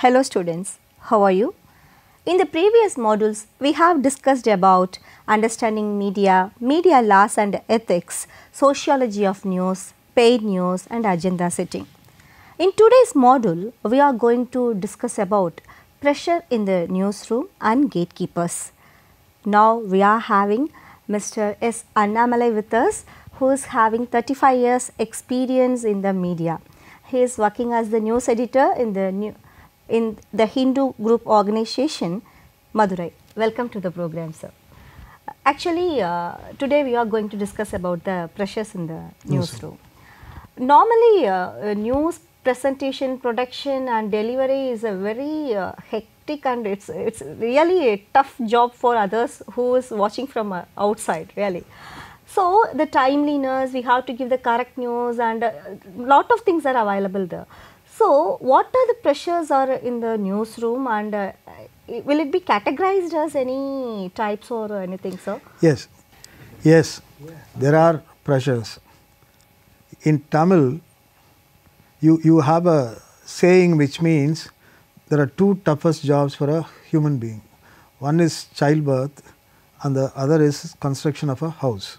Hello students, how are you? In the previous modules, we have discussed about understanding media, media laws and ethics, sociology of news, paid news and agenda setting. In today's module, we are going to discuss about pressure in the newsroom and gatekeepers. Now we are having Mr. S. Annamalai with us, who is having 35 years experience in the media. He is working as the news editor in the Hindu group organization, Madurai. Welcome to the program, sir. Actually, today we are going to discuss about the pressures in the newsroom. Normally, news presentation, production and delivery is a very hectic and it's really a tough job for others who is watching from outside, really. So, the timeliness, we have to give the correct news and lot of things are available there. So, what are the pressures are in the newsroom and will it be categorized as any types or anything, sir? Yes, there are pressures. In Tamil, you have a saying which means there are two toughest jobs for a human being. One is childbirth and the other is construction of a house.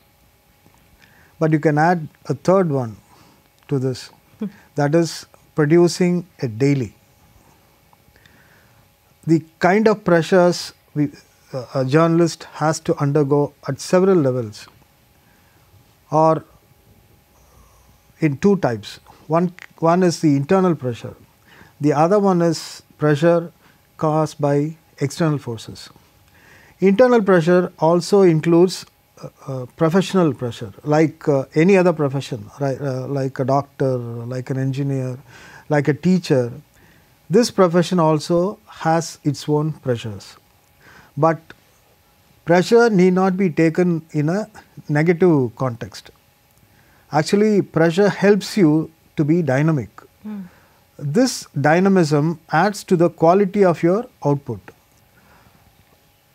But you can add a third one to this, that is producing a daily. The kind of pressures a journalist has to undergo at several levels are in two types. One is the internal pressure, the other one is pressure caused by external forces. Internal pressure also includes professional pressure, like any other profession, right? Like a doctor, like an engineer, like a teacher. This profession also has its own pressures, but pressure need not be taken in a negative context. Actually, pressure helps you to be dynamic. This dynamism adds to the quality of your output.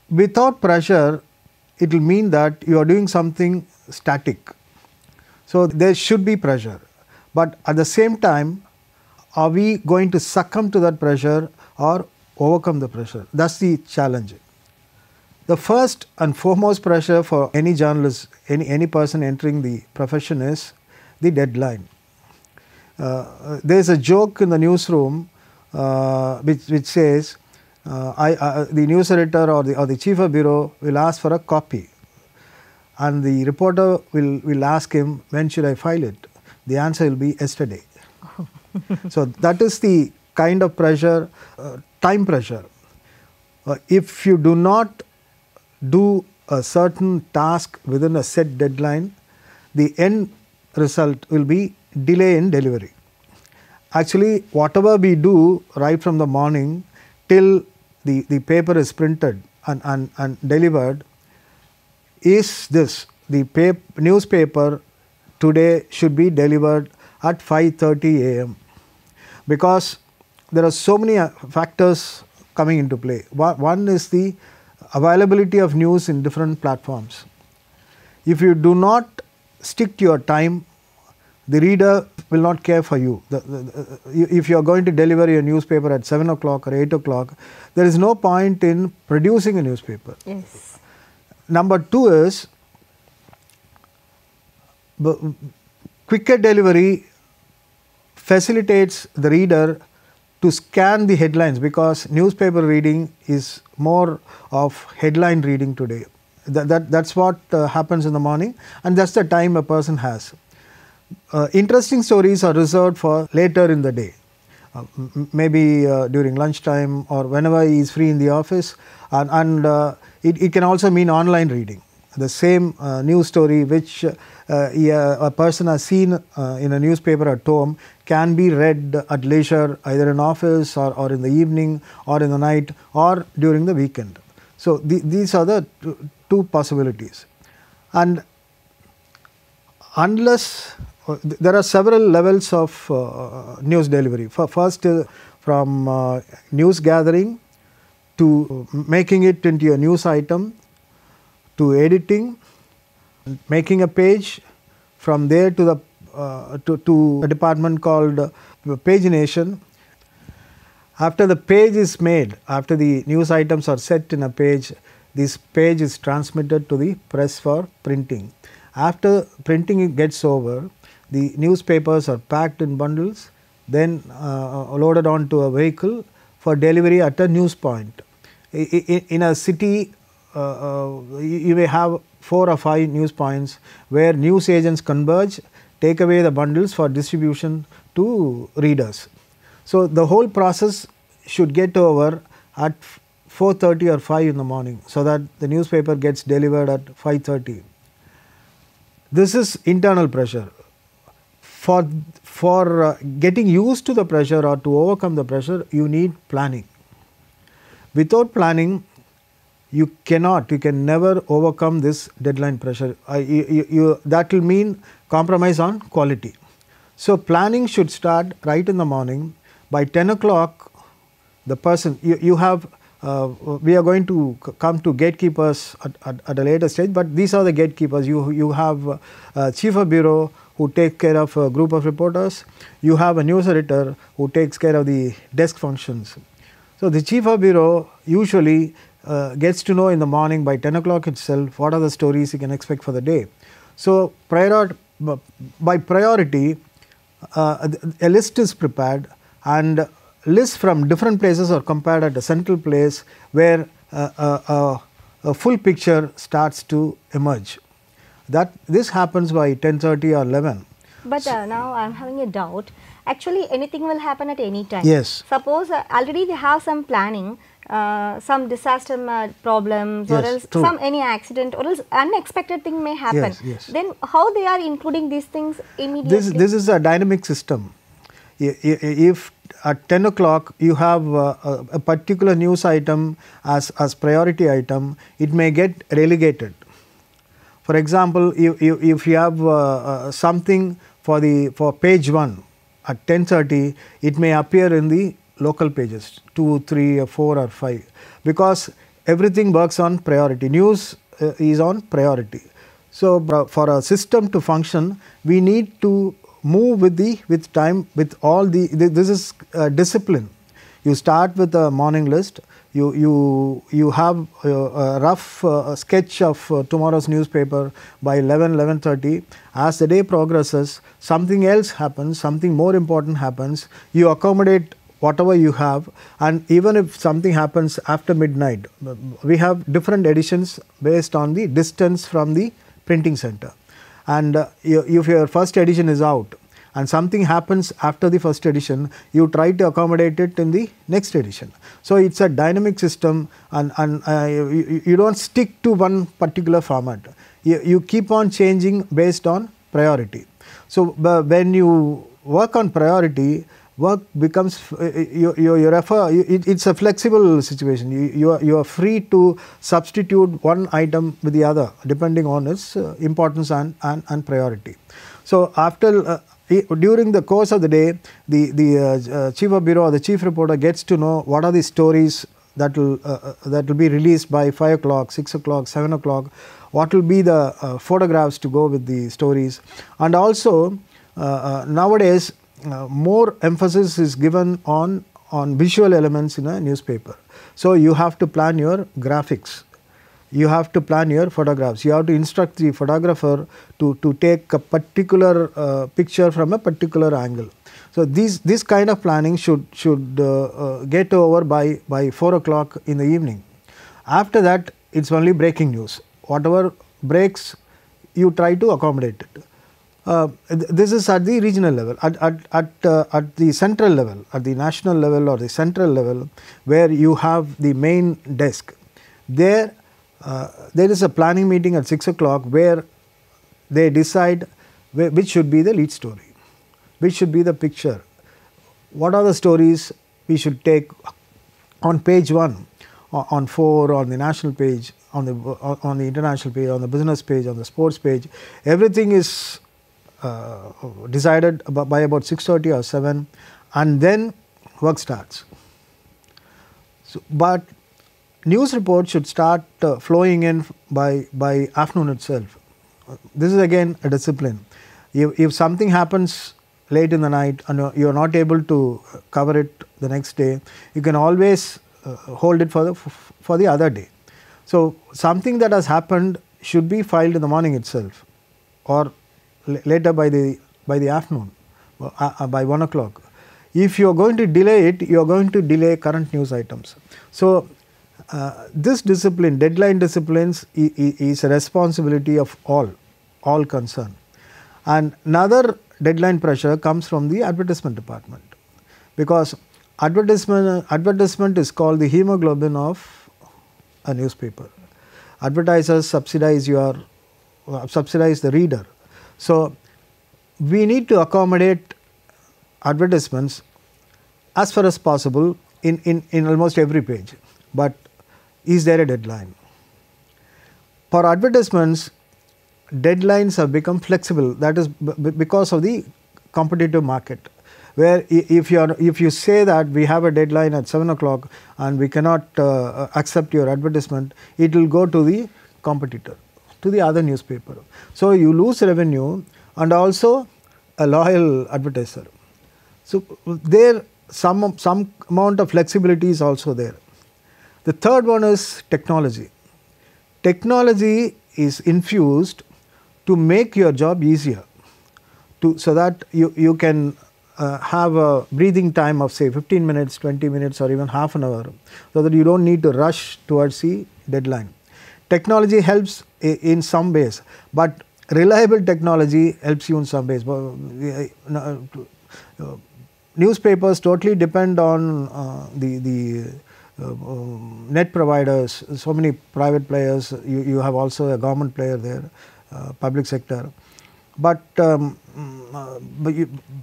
Without pressure, it will mean that you are doing something static. So, there should be pressure, but at the same time, are we going to succumb to that pressure or overcome the pressure? That is the challenge. The first and foremost pressure for any journalist, any person entering the profession is the deadline. There is a joke in the newsroom which says, the news editor or the chief of bureau will ask for a copy and the reporter will ask him, when should I file it? The answer will be yesterday. So, that is the kind of pressure, time pressure. If you do not do a certain task within a set deadline, the end result will be delay in delivery. Actually, whatever we do right from the morning till the paper is printed and delivered is this: the newspaper today should be delivered at 5:30 a.m. because there are so many factors coming into play. One is the availability of news in different platforms. If you do not stick to your time, the reader will not care for you. If you are going to deliver your newspaper at 7 o'clock or 8 o'clock, there is no point in producing a newspaper. Yes. Number two is quicker delivery facilitates the reader to scan the headlines, because newspaper reading is more of headline reading today. That's what happens in the morning, and that's the time a person has. Interesting stories are reserved for later in the day, maybe during lunchtime or whenever he is free in the office, and it can also mean online reading. The same news story which a person has seen in a newspaper at home can be read at leisure, either in office or in the evening or in the night or during the weekend. So, these are the two possibilities. And unless there are several levels of news delivery. First, from news gathering to making it into a news item, to editing, making a page, from there to the to a department called pagination, After the page is made, after the news items are set in a page, this page is transmitted to the press for printing. After printing gets over, the newspapers are packed in bundles, then loaded onto a vehicle for delivery at a news point. In a city, you may have 4 or 5 news points where news agents converge, take away the bundles for distribution to readers. So, the whole process should get over at 4:30 or 5 in the morning, so that the newspaper gets delivered at 5:30. This is internal pressure. For getting used to the pressure or to overcome the pressure, you need planning. Without planning, you can never overcome this deadline pressure. That will mean compromise on quality. So, planning should start right in the morning. By 10 o'clock, the person you have, we are going to come to gatekeepers at a later stage, but these are the gatekeepers. You have chief of bureau who takes care of a group of reporters. You have a news editor who takes care of the desk functions. So, the chief of bureau usually gets to know in the morning by 10 o'clock itself what are the stories he can expect for the day. So, by priority, a list is prepared, and lists from different places are compared at a central place where a full picture starts to emerge. This happens by 10:30 or 11. But now I am having a doubt. Actually, anything will happen at any time. Yes. Suppose already they have some planning, some disaster problems, Yes, or else true. any accident, or else unexpected thing may happen. Yes, yes. Then how they are including these things immediately? This is a dynamic system. If at 10 o'clock you have a particular news item as priority item, it may get relegated. For example, if you have something for page 1 at 10:30, it may appear in the local pages 2, 3, or 4 or 5, because everything works on priority. News is on priority. So, for a system to function, we need to move with time, with all this is discipline. You start with a morning list. You have a rough sketch of tomorrow's newspaper by 11:30. As the day progresses, something else happens, something more important happens. You accommodate whatever you have, and even if something happens after midnight, we have different editions based on the distance from the printing center. And if your first edition is out and something happens after the first edition, you try to accommodate it in the next edition. So, it is a dynamic system, and you do not stick to one particular format. You keep on changing based on priority. So, when you work on priority, work becomes it's a flexible situation. You are free to substitute one item with the other depending on its importance and priority. So, after during the course of the day, the chief of bureau or the chief reporter gets to know what are the stories that will be released by 5 o'clock, 6 o'clock, 7 o'clock, what will be the photographs to go with the stories. And also nowadays more emphasis is given on visual elements in a newspaper. So, you have to plan your graphics, you have to plan your photographs, you have to instruct the photographer to take a particular picture from a particular angle. So, this kind of planning should get over by 4 o'clock in the evening. After that, it is only breaking news. Whatever breaks, you try to accommodate it. This is at the regional level. At the central level, at the national level or the central level, where you have the main desk, there is a planning meeting at 6 o'clock where they decide which should be the lead story, which should be the picture, what are the stories we should take on page 1, on 4, on the national page, on the international page, on the business page, on the sports page. Everything is decided by about 6:30 or 7, and then work starts. So, but news reports should start flowing in by afternoon itself. This is again a discipline. If something happens late in the night and you are not able to cover it the next day, you can always hold it for the other day. So, something that has happened should be filed in the morning itself or later by the afternoon by 1 o'clock. If you are going to delay it, you are going to delay current news items. So, this discipline, deadline disciplines is a responsibility of all concerned. And another deadline pressure comes from the advertisement department, because advertisement is called the hemoglobin of a newspaper. Advertisers subsidize the reader. So, we need to accommodate advertisements as far as possible in almost every page, but is there a deadline? For advertisements, deadlines have become flexible. That is because of the competitive market, where if you say that we have a deadline at 7 o'clock and we cannot accept your advertisement, it will go to the competitor, to the other newspaper. So, you lose revenue and also a loyal advertiser. So, there some amount of flexibility is also there. The third one is technology. Technology is infused to make your job easier, so that you can have a breathing time of say 15 minutes, 20 minutes or even half an hour, so that you do not need to rush towards the deadline. Technology helps in some ways, but reliable technology helps you in some ways. Newspapers totally depend on the net providers, so many private players, you have also a government player there, public sector. But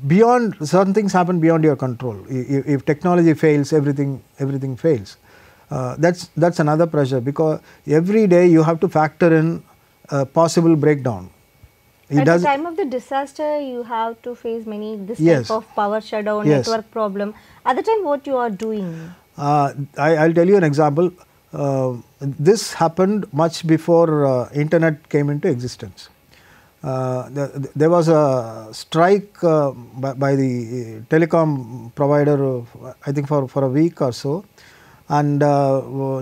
beyond, certain things happen beyond your control. If technology fails, everything fails. That's another pressure, because every day you have to factor in a possible breakdown. At the time of the disaster, you have to face this type of power shutdown, network problem. At the time, what you are doing? I'll tell you an example. This happened much before internet came into existence. There was a strike by the telecom provider, I think for a week or so, and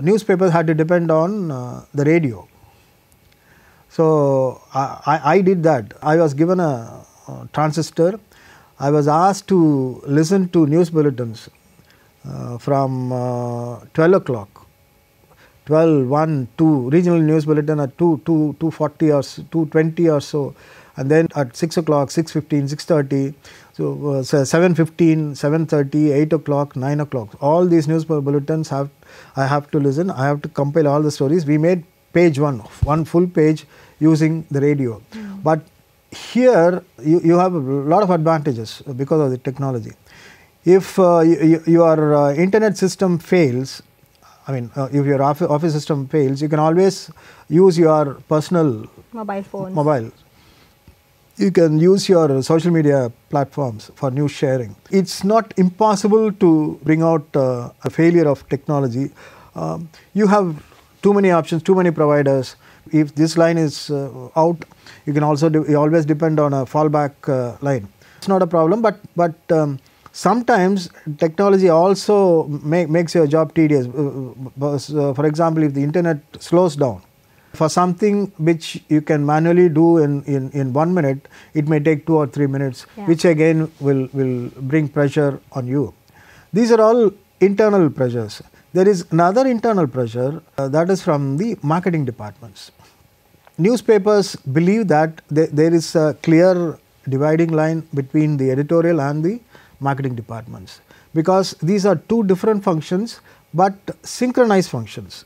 newspapers had to depend on the radio. So, I did that. I was given a transistor. I was asked to listen to news bulletins from 12 o'clock, 12, 1, 2, regional news bulletin at 2:40 or 2:20 or so, and then at 6 o'clock, 6:15, 6:30, so 7:15, 7:30, 8 o'clock, 9 o'clock. All these news bulletins I have to listen. I have to compile all the stories. We made page one full page using the radio. But here you have a lot of advantages because of the technology. If your internet system fails, I mean if your office system fails, you can always use your personal mobile phone. You can use your social media platforms for news sharing. It's not impossible to bring out a failure of technology. You have too many options, too many providers. If this line is out, you can also you always depend on a fallback line. It's not a problem, but sometimes technology also makes your job tedious. For example, if the internet slows down, for something which you can manually do in 1 minute, it may take 2 or 3 minutes, which again will bring pressure on you. These are all internal pressures. There is another internal pressure that is from the marketing departments. Newspapers believe that there is a clear dividing line between the editorial and the marketing departments, because these are two different functions but synchronized functions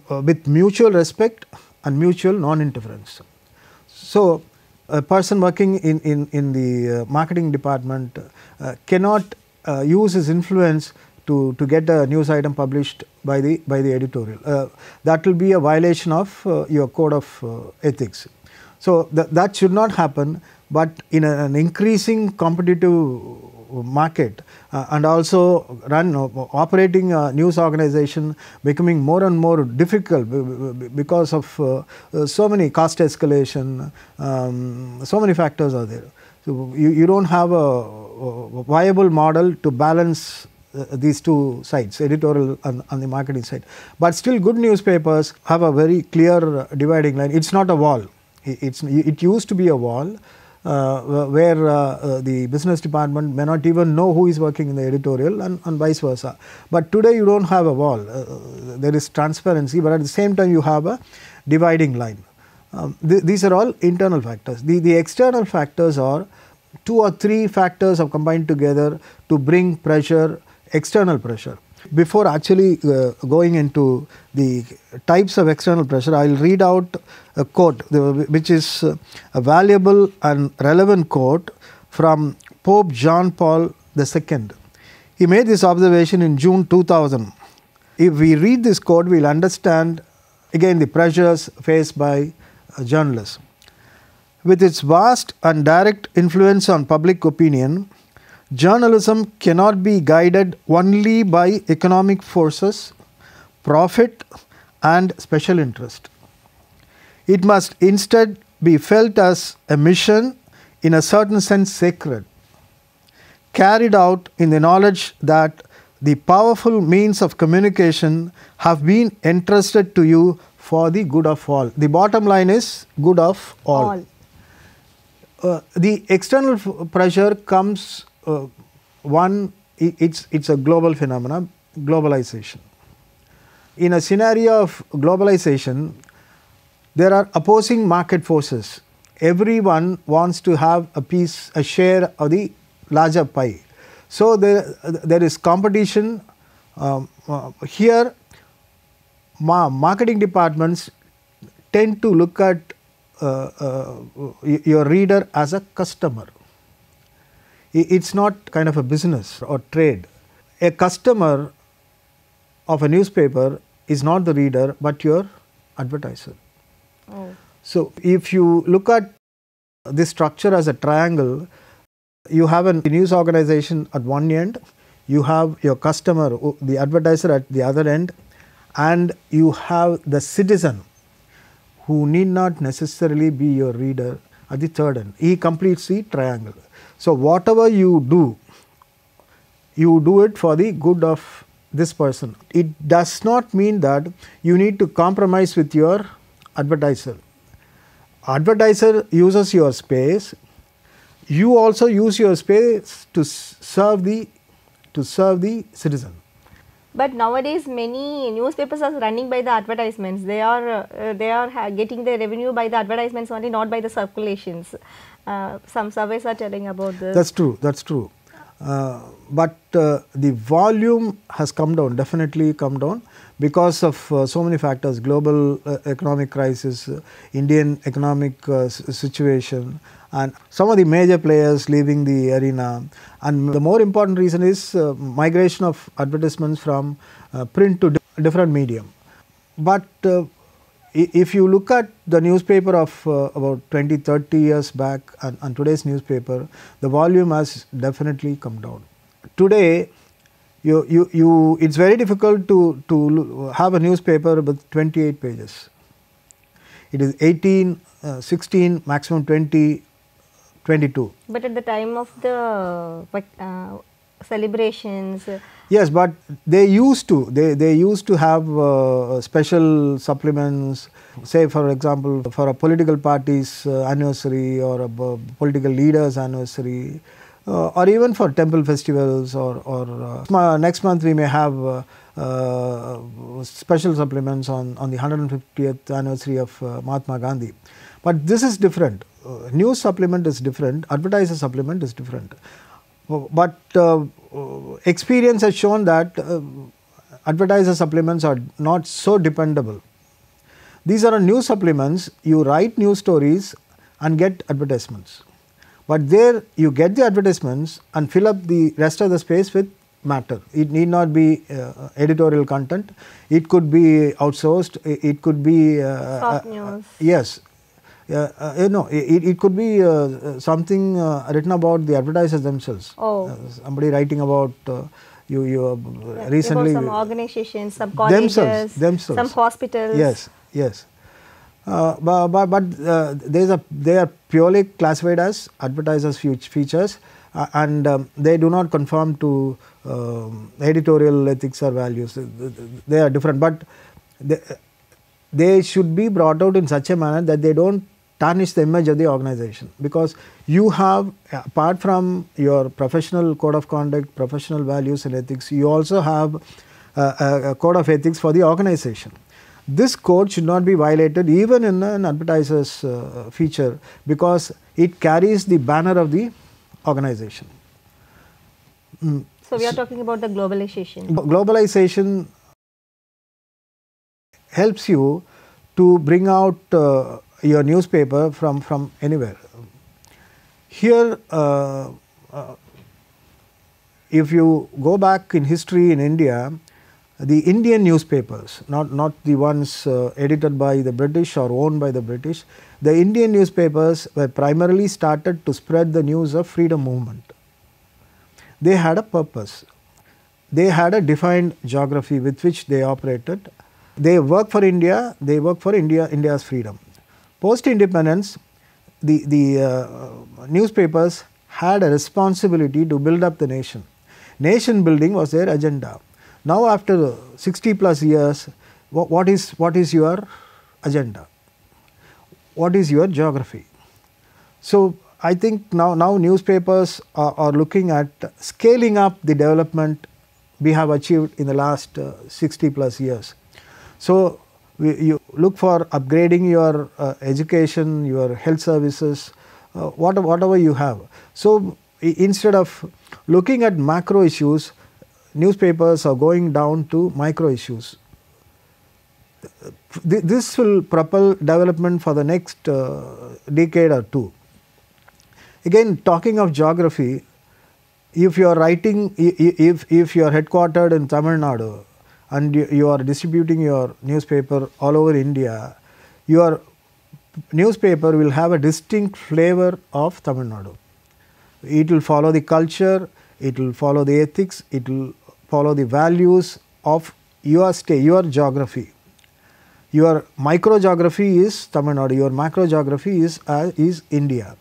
with mutual respect and mutual non-interference. So, a person working in the marketing department cannot use his influence to get a news item published by the editorial. That will be a violation of your code of ethics. So, that should not happen, but in an increasing competitive market and also operating a news organization becoming more and more difficult because of so many cost escalation, so many factors are there. So you don't have a viable model to balance these two sides, editorial and the marketing side. But still, good newspapers have a very clear dividing line. It's not a wall. It used to be a wall where the business department may not even know who is working in the editorial and vice versa. But today you don't have a wall. There is transparency, but at the same time you have a dividing line. These are all internal factors. The external factors are 2 or 3 factors have combined together to bring pressure, external pressure. Before actually going into the types of external pressure, I will read out a quote which is a valuable and relevant quote from Pope John Paul II. He made this observation in June 2000. If we read this quote, we will understand again the pressures faced by journalists. With its vast and direct influence on public opinion, journalism cannot be guided only by economic forces, profit and special interest. It must instead be felt as a mission, in a certain sense sacred, carried out in the knowledge that the powerful means of communication have been entrusted to you for the good of all. The bottom line is good of all. The external pressure comes, it's a global phenomenon, globalization. In a scenario of globalization, there are opposing market forces. Everyone wants to have a share of the larger pie. So there is competition. Here, marketing departments tend to look at your reader as a customer. It's not kind of a business or trade. A customer of a newspaper is not the reader but your advertiser. Oh. So if you look at this structure as a triangle, you have a news organization at one end, you have your customer, the advertiser at the other end, and you have the citizen who need not necessarily be your reader at the third end. He completes the triangle. So whatever you do it for the good of this person. It does not mean that you need to compromise with your advertiser. Advertiser uses your space. You also use your space to serve the citizen. But nowadays, many newspapers are running by the advertisements. They are getting their revenue by the advertisements only, not by the circulations. Some surveys are telling about this. That's true. That's true. But the volume has come down, definitely come down, because of so many factors: global economic crisis, Indian economic situation, and some of the major players leaving the arena. And the more important reason is migration of advertisements from print to different medium. But if you look at the newspaper of about 20-30 years back and today's newspaper, the volume has definitely come down. Today, it's very difficult to have a newspaper with 28 pages. It is 18, 16, maximum 20, 22. But at the time of the celebrations. Yes, but they used to have special supplements, say for example for a political party's anniversary or a political leader's anniversary, or even for temple festivals, or next month we may have special supplements on the 150th anniversary of Mahatma Gandhi. But this is different. News supplement is different, advertiser supplement is different. But experience has shown that advertiser supplements are not so dependable. These are news supplements. You write news stories and get advertisements. But there you get the advertisements and fill up the rest of the space with matter. It need not be editorial content. It could be outsourced. It could be soft news. Yes. It could be something written about the advertisers themselves. Oh. Somebody writing about you recently. About some organizations, some colleges, themselves. some hospitals. Yes. But there are purely classified as advertisers features, and they do not conform to editorial ethics or values. They are different, but they should be brought out in such a manner that they don't tarnish the image of the organization, because you have, apart from your professional code of conduct, professional values and ethics, you also have a code of ethics for the organization. This code should not be violated even in an advertiser's feature, because it carries the banner of the organization. So we are talking about the globalization. Globalization helps you to bring out your newspaper from anywhere. Here, if you go back in history in India, the Indian newspapers, not the ones edited by the British or owned by the British, the Indian newspapers were primarily started to spread the news of freedom movement. They had a purpose. They had a defined geography with which they operated. They work for India, they work for India's freedom. Post-independence, the newspapers had a responsibility to build up the nation. Nation building was their agenda. Now after 60 plus years, what is your agenda? What is your geography? So I think now newspapers are looking at scaling up the development we have achieved in the last 60 plus years. So you look for upgrading your education, your health services, whatever you have. So instead of looking at macro issues, newspapers are going down to micro issues. This will propel development for the next decade or two. Again, talking of geography, if you are writing, if you are headquartered in Tamil Nadu and you are distributing your newspaper all over India, your newspaper will have a distinct flavor of Tamil Nadu. It will follow the culture, it will follow the ethics, it will follow the values of your state, your geography. Your micro geography is Tamil Nadu, your macro geography is India.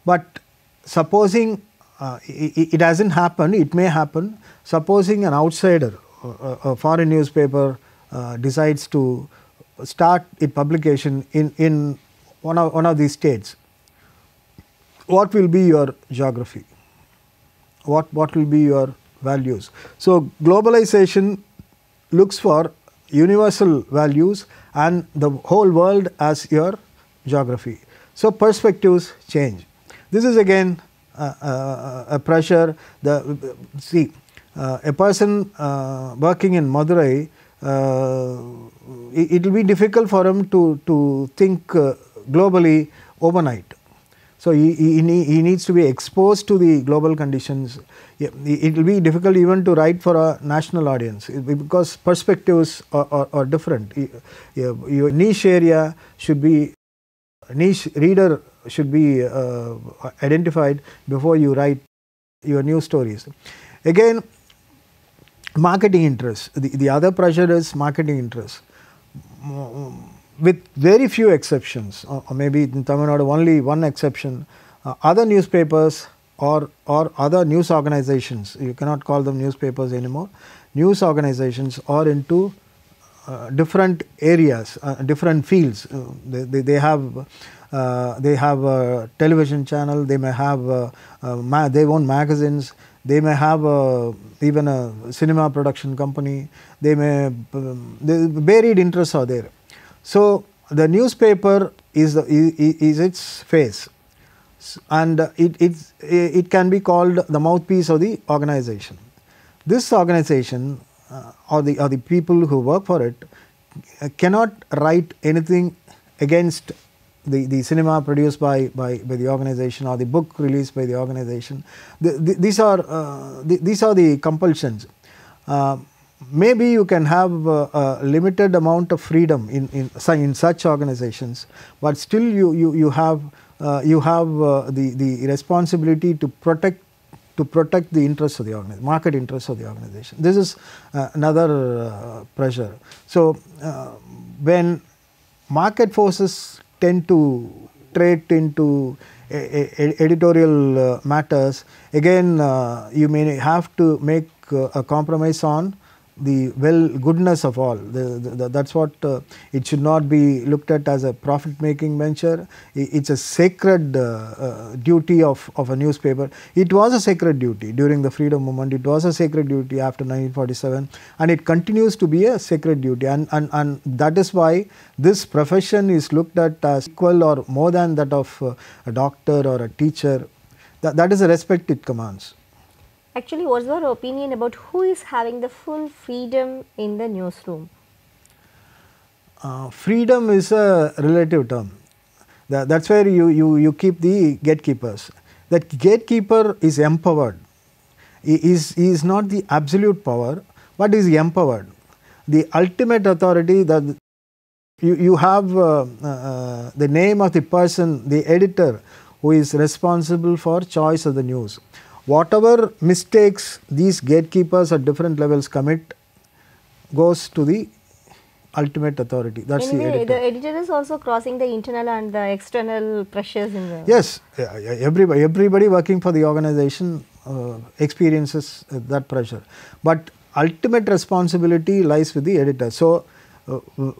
But supposing it hasn't happened, it may happen. Supposing an outsider, a foreign newspaper decides to start its publication in one of these states, what will be your geography? What will be your values? So globalization looks for universal values and the whole world as your geography. So perspectives change. This is again a pressure. A person working in Madurai, it will be difficult for him to think globally overnight. So he needs to be exposed to the global conditions. It will be difficult even to write for a national audience, because perspectives are different. Your niche area should be, niche reader should be identified before you write your news stories. Again, marketing interests. The other pressure is marketing interests. With very few exceptions, or maybe in Tamil Nadu only one exception, other newspapers or other news organizations, you cannot call them newspapers anymore, news organizations are into different areas, different fields. They have a television channel, they may have their own magazines, they may have even a cinema production company, the varied interests are there. So the newspaper is its face, and it can be called the mouthpiece of the organization. This organization or the people who work for it cannot write anything against the cinema produced by the organization or the book released by the organization. These are the compulsions. Maybe you can have a limited amount of freedom in such organizations, but still you have the responsibility to protect the interests of the organization, market interests of the organization. This is another pressure. So when market forces tend to penetrate into editorial matters, again you may have to make a compromise on the goodness of all. That's what it should not be looked at as a profit making venture. It's a sacred duty of a newspaper. It was a sacred duty during the freedom movement, it was a sacred duty after 1947, and it continues to be a sacred duty, and that is why this profession is looked at as equal or more than that of a doctor or a teacher. That is the respect it commands. Actually, what's your opinion about who is having the full freedom in the newsroom? Freedom is a relative term. That's where you keep the gatekeepers. That gatekeeper is empowered. He is not the absolute power, but is empowered. The ultimate authority, that you have the name of the person, the editor, who is responsible for choice of the news. Whatever mistakes these gatekeepers at different levels commit goes to the ultimate authority. That's anyway, the editor. The editor is also crossing the internal and the external pressures in the... Yes, everybody working for the organization experiences that pressure, but ultimate responsibility lies with the editor. So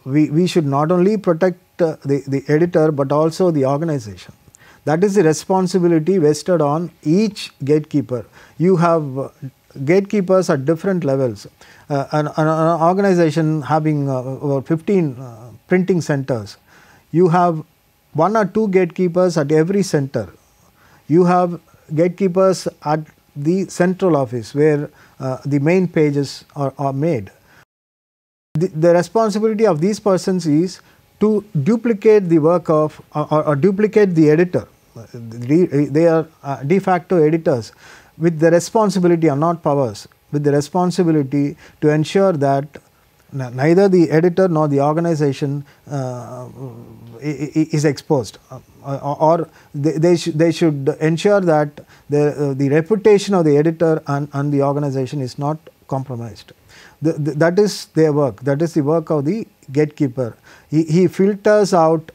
we should not only protect the editor, but also the organization. That is the responsibility vested on each gatekeeper. You have gatekeepers at different levels. An organization having about 15 printing centers, you have 1 or 2 gatekeepers at every center. You have gatekeepers at the central office where the main pages are made. The responsibility of these persons is to duplicate the work of or duplicate the editor. They are de facto editors with the responsibility, or not powers, with the responsibility to ensure that neither the editor nor the organization is exposed, or they should ensure that the reputation of the editor and the organization is not compromised. That is their work. That is the work of the gatekeeper. He filters out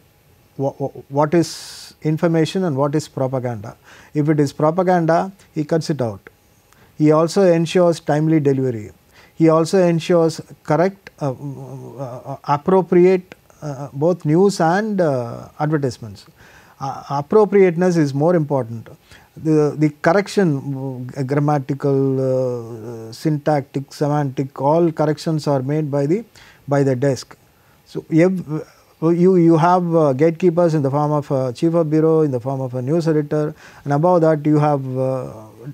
what is information and what is propaganda. If it is propaganda, he cuts it out. He also ensures timely delivery. He also ensures correct, appropriate both news and advertisements. Appropriateness is more important. The correction, grammatical, syntactic, semantic, all corrections are made by the desk. So you have gatekeepers in the form of a chief of bureau, in the form of a news editor, and above that you have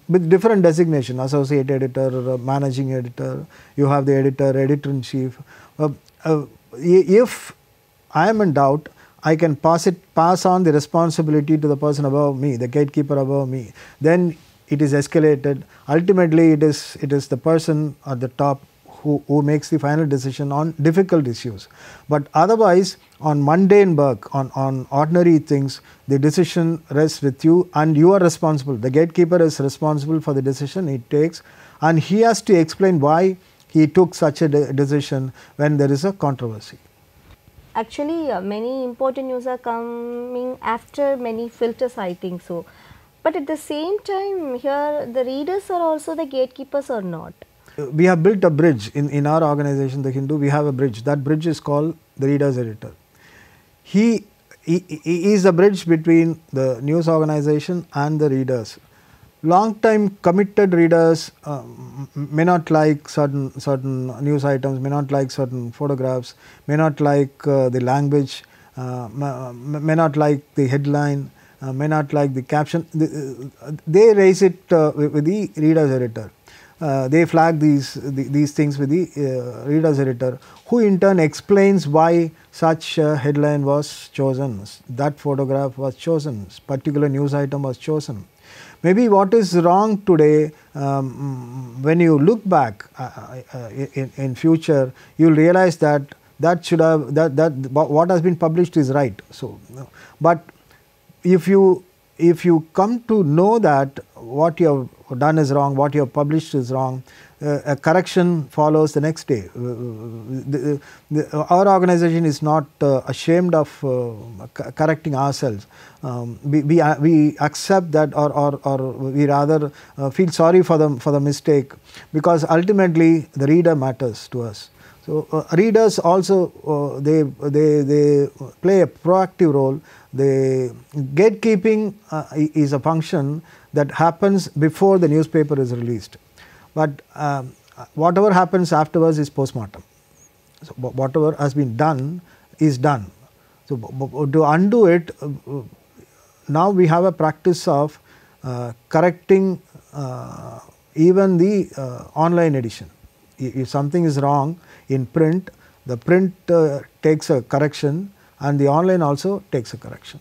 with different designation, associate editor, managing editor, you have the editor, editor-in-chief. If I am in doubt, I can pass on the responsibility to the person above me, the gatekeeper above me. Then it is escalated. Ultimately, it is the person at the top who makes the final decision on difficult issues. But otherwise, on mundane work, on ordinary things, the decision rests with you and you are responsible. The gatekeeper is responsible for the decision he takes, and he has to explain why he took such a decision when there is a controversy. Actually, many important news are coming after many filters, I think so. But at the same time, here the readers are also the gatekeepers or not? We have built a bridge in our organization, The Hindu. We have a bridge. That bridge is called the reader's editor. He is a bridge between the news organization and the readers. Long time committed readers may not like certain news items, may not like certain photographs, may not like the language, may not like the headline, may not like the caption. They raise it with the reader's editor. They flag these things with the reader's editor, who in turn explains why such a headline was chosen, that photograph was chosen, particular news item was chosen. Maybe what is wrong today, when you look back in future, you will realize that what has been published is right. So, but if you come to know that what you done is wrong, what you have published is wrong. A correction follows the next day. Our organization is not ashamed of correcting ourselves. We accept that, or we rather feel sorry for the mistake, because ultimately the reader matters to us. So readers also they play a proactive role. The gatekeeping is a function that happens before the newspaper is released, but whatever happens afterwards is post-mortem. So whatever has been done is done. So to undo it, now we have a practice of correcting even the online edition. If something is wrong in print, the print takes a correction, and the online also takes a correction.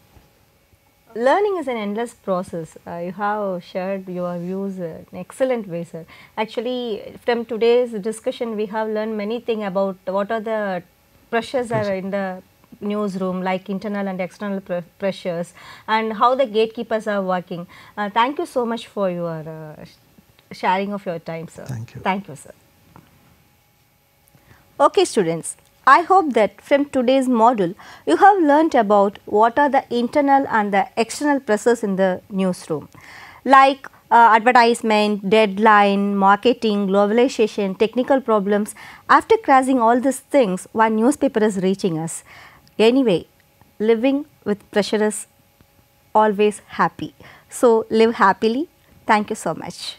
Learning is an endless process. You have shared your views in excellent way, sir. Actually, from today's discussion, we have learned many things about what are the pressures are in the newsroom, like internal and external pressures, and how the gatekeepers are working. Thank you so much for your sharing of your time, sir. Thank you. Thank you, sir. Okay, students. I hope that from today's module, you have learnt about what are the internal and the external pressures in the newsroom, like advertisement, deadline, marketing, globalization, technical problems. After crossing all these things, one newspaper is reaching us. Anyway, living with pressure is always happy. So, live happily. Thank you so much.